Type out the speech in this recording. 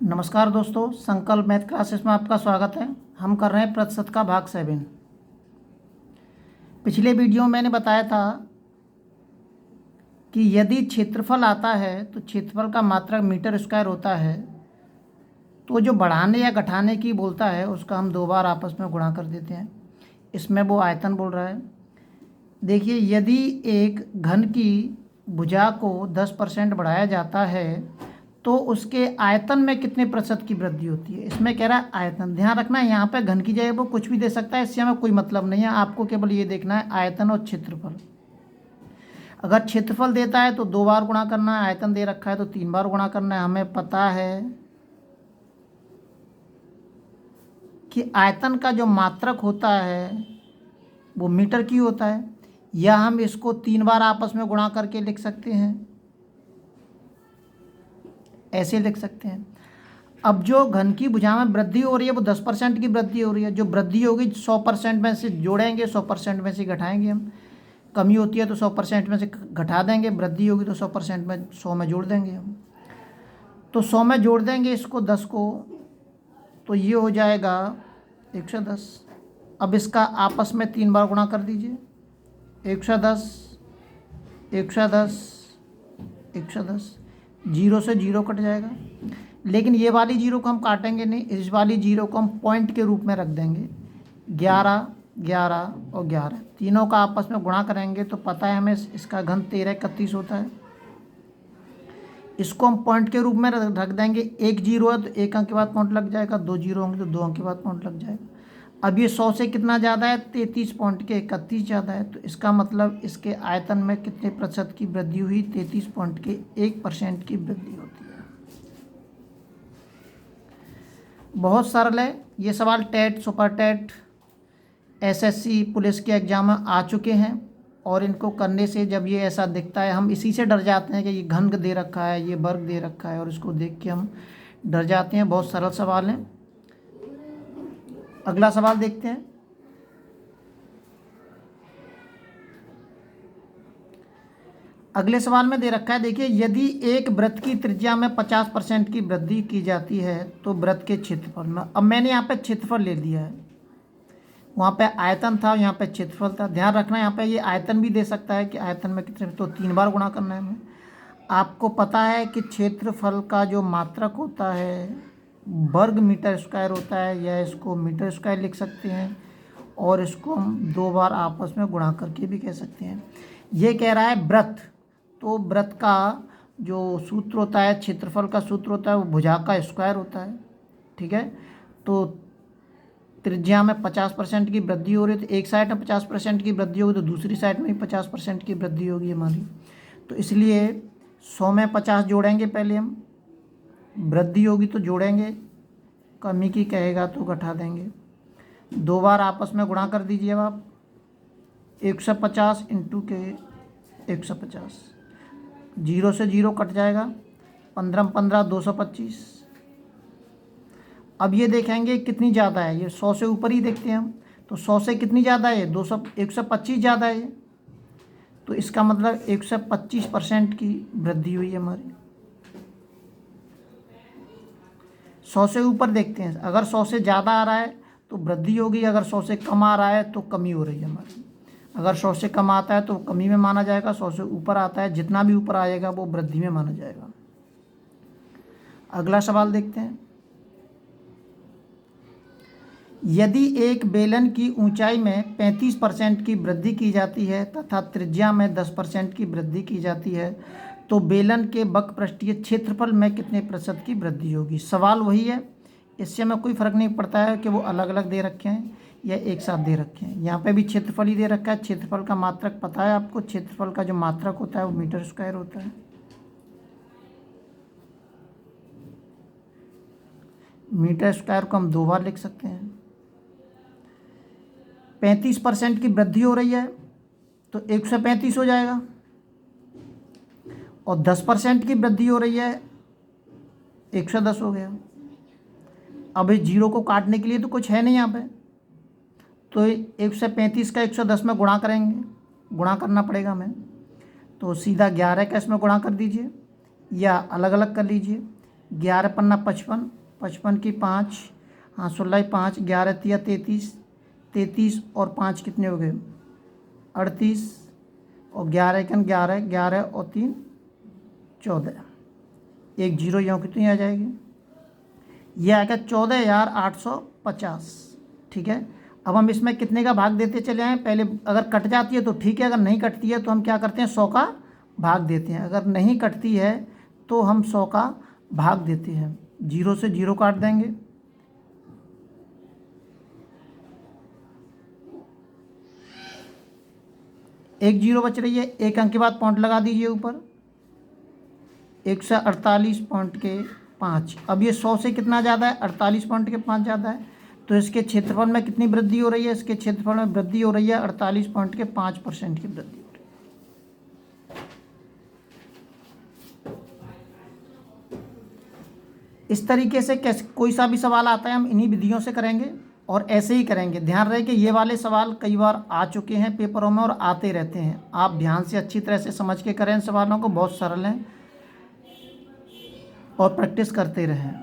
नमस्कार दोस्तों, संकल्प मैथ क्लासेस में आपका स्वागत है। हम कर रहे हैं प्रतिशत का भाग 7। पिछले वीडियो में मैंने बताया था कि यदि क्षेत्रफल आता है तो क्षेत्रफल का मात्रक मीटर स्क्वायर होता है, तो जो बढ़ाने या घटाने की बोलता है उसका हम दो बार आपस में गुणा कर देते हैं। इसमें वो आयतन बोल रहा है। देखिए, यदि एक घन की भुजा को 10% बढ़ाया जाता है तो उसके आयतन में कितने प्रतिशत की वृद्धि होती है। इसमें कह रहा है आयतन। ध्यान रखना है, यहाँ पे घन की जगह वो कुछ भी दे सकता है, इससे हमें कोई मतलब नहीं है। आपको केवल ये देखना है आयतन और क्षेत्रफल। अगर क्षेत्रफल देता है तो 2 बार गुणा करना है, आयतन दे रखा है तो 3 बार गुणा करना है। हमें पता है कि आयतन का जो मात्रक होता है वो मीटर की होता है, या हम इसको 3 बार आपस में गुणा करके लिख सकते हैं, ऐसे लिख सकते हैं। अब जो घन की भुजा में वृद्धि हो रही है वो 10% की वृद्धि हो रही है। जो वृद्धि होगी 100% में से जोड़ेंगे, 100% में से घटाएंगे हम। कमी होती है तो 100% में से घटा देंगे, वृद्धि होगी तो 100% में 100 में जोड़ देंगे हम। तो 100 में जोड़ देंगे इसको 10 को, तो ये हो जाएगा 110। अब इसका आपस में 3 बार गुणा कर दीजिए। 110, 110, 110, 0 से 0 कट जाएगा। लेकिन ये वाली 0 को हम काटेंगे नहीं, इस वाली 0 को हम पॉइंट के रूप में रख देंगे। 11, 11 और 11 तीनों का आपस में गुणा करेंगे तो पता है हमें इसका घन 13 31 होता है। इसको हम पॉइंट के रूप में रख देंगे। 1 0 है तो 1 अंक के बाद पॉइंट लग जाएगा, 2 0 होंगे तो 2 अंक के बाद पॉइंट लग जाएगा। अब ये 100 से कितना ज़्यादा है, 33 पॉइंट के 31 ज़्यादा है, तो इसका मतलब इसके आयतन में कितने प्रतिशत की वृद्धि हुई, 33 पॉइंट के 1% की वृद्धि होती है। बहुत सरल है ये सवाल। TET, super TET, SSC, police के एग्जाम में आ चुके हैं, और इनको करने से जब ये ऐसा दिखता है हम इसी से डर जाते हैं कि ये घन दे रखा है, ये वर्ग दे रखा है, और इसको देख के हम डर जाते हैं। बहुत सरल सवाल है। अगला सवाल देखते हैं। अगले सवाल में दे रखा है, देखिए, यदि एक वृत्त की त्रिज्या में 50% की वृद्धि की जाती है तो वृत्त के क्षेत्रफल में। अब मैंने यहाँ पे क्षेत्रफल ले लिया है, वहाँ पे आयतन था, यहाँ पे क्षेत्रफल था। ध्यान रखना, यहाँ पे ये आयतन भी दे सकता है कि आयतन में कितने, तो 3 बार गुणा करना है हमें। आपको पता है कि क्षेत्रफल का जो मात्रक होता है वर्ग मीटर स्क्वायर होता है, या इसको मीटर स्क्वायर लिख सकते हैं, और इसको हम 2 बार आपस में गुणा करके भी कह सकते हैं। ये कह रहा है वृत्त, तो वृत्त का जो सूत्र होता है, क्षेत्रफल का सूत्र होता है, वो भुजा का स्क्वायर होता है। ठीक है, तो त्रिज्या में 50% की वृद्धि हो रही है, तो एक साइड में 50% की वृद्धि होगी तो दूसरी साइड में भी 50% की वृद्धि होगी हमारी। तो इसलिए 100 में 50 जोड़ेंगे पहले हम, वृद्धि होगी तो जोड़ेंगे, कमी की कहेगा तो घटा देंगे। 2 बार आपस में गुणा कर दीजिए। अब आप 150 इंटू के 150, 0 से 0 कट जाएगा, 15 15 225। अब ये देखेंगे कितनी ज़्यादा है, ये 100 से ऊपर ही देखते हैं हम, तो 100 से कितनी ज़्यादा है, 125 ज़्यादा है। तो इसका मतलब 125% की वृद्धि हुई है हमारी। 100 से ऊपर देखते हैं, अगर 100 से ज़्यादा आ रहा है तो वृद्धि होगी, अगर 100 से कम आ रहा है तो कमी हो रही है हमारी। अगर 100 से कम आता है तो कमी में माना जाएगा, 100 से ऊपर आता है, जितना भी ऊपर आएगा वो वृद्धि में माना जाएगा। अगला सवाल देखते हैं। यदि एक बेलन की ऊंचाई में 35% की वृद्धि की जाती है तथा त्रिज्या में 10% की वृद्धि की जाती है तो बेलन के वक्रपृष्ठीय क्षेत्रफल में कितने प्रतिशत की वृद्धि होगी। सवाल वही है, इससे हमें कोई फ़र्क नहीं पड़ता है कि वो अलग अलग दे रखे हैं या एक साथ दे रखे हैं। यहाँ पे भी क्षेत्रफल ही दे रखा है। क्षेत्रफल का मात्रक पता है आपको, क्षेत्रफल का जो मात्रक होता है वो मीटर स्क्वायर होता है। मीटर स्क्वायर को हम 2 बार लिख सकते हैं। 35% की वृद्धि हो रही है तो 135 हो जाएगा, और 10% की वृद्धि हो रही है 110 हो गया। अब इस 0 को काटने के लिए तो कुछ है नहीं यहाँ पे, तो 135 का 110 में गुणा करेंगे, गुणा करना पड़ेगा हमें, तो सीधा 11 का इसमें गुणा कर दीजिए, या अलग अलग कर लीजिए। 11 पन्ना 55, 55 की 5, हाँ 16 5, 11 तिया 33, 33 और 5 कितने हो गए 38, और 11 एकन 11, 11 और 3 14, एक जीरो यहाँ कितनी आ जाएगी, ये आएगा 14,850। ठीक है, अब हम इसमें कितने का भाग देते चले आए, पहले अगर कट जाती है तो ठीक है, अगर नहीं कटती है तो हम क्या करते हैं 100 का भाग देते हैं, अगर नहीं कटती है तो हम 100 का भाग देते हैं, जीरो से जीरो काट देंगे, एक जीरो बच रही है, एक अंक के बाद पॉइंट लगा दीजिए ऊपर, 148.5। अब ये 100 से कितना ज़्यादा है, 48.5 ज़्यादा है, तो इसके क्षेत्रफल में कितनी वृद्धि हो रही है, इसके क्षेत्रफल में वृद्धि हो रही है 48.5% की वृद्धि हो रही है। इस तरीके से कैसे कोई सा भी सवाल आता है हम इन्हीं विधियों से करेंगे और ऐसे ही करेंगे। ध्यान रहे कि ये वाले सवाल कई बार आ चुके हैं पेपरों में और आते रहते हैं, आप ध्यान से अच्छी तरह से समझ के करें इन सवालों को, बहुत सरल हैं और प्रैक्टिस करते रहें।